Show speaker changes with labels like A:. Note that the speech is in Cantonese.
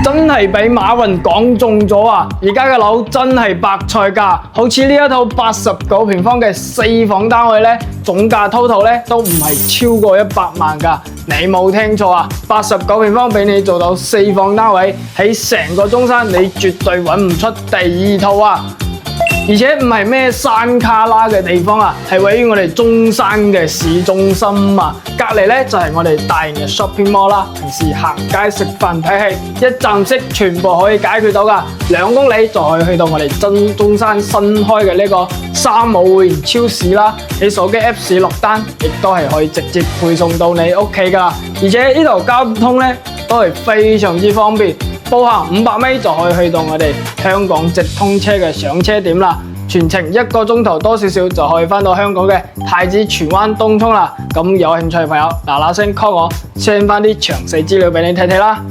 A: 真係俾馬雲講中咗啊！而家嘅樓真係白菜價，好似呢一套89平方嘅4房單位咧，總價 total 咧都唔係超過100萬㗎。你冇聽錯啊！89平方俾你做到4房單位，喺成個中山你絕對揾唔出第二套啊！而且唔係咩山卡拉嘅地方啊，係位於我哋中山嘅市中心啊，隔離咧就係我哋大型嘅 shopping mall 啦。平時行街食飯睇戲，一站式全部可以解決到㗎，2公里就可以去到我哋中山新開嘅呢個三無會員超市啦。你手機 Apps 落單，亦都係可以直接配送到你屋企㗎。而且呢度交通咧都係非常之方便。步行500米就可以去到我哋香港直通車嘅上車點啦，全程1個鐘頭多少少就可以返到香港嘅太子荃灣東涌啦。咁有興趣嘅朋友嗱嗱聲 call 我 send 返啲詳細資料俾你睇睇啦。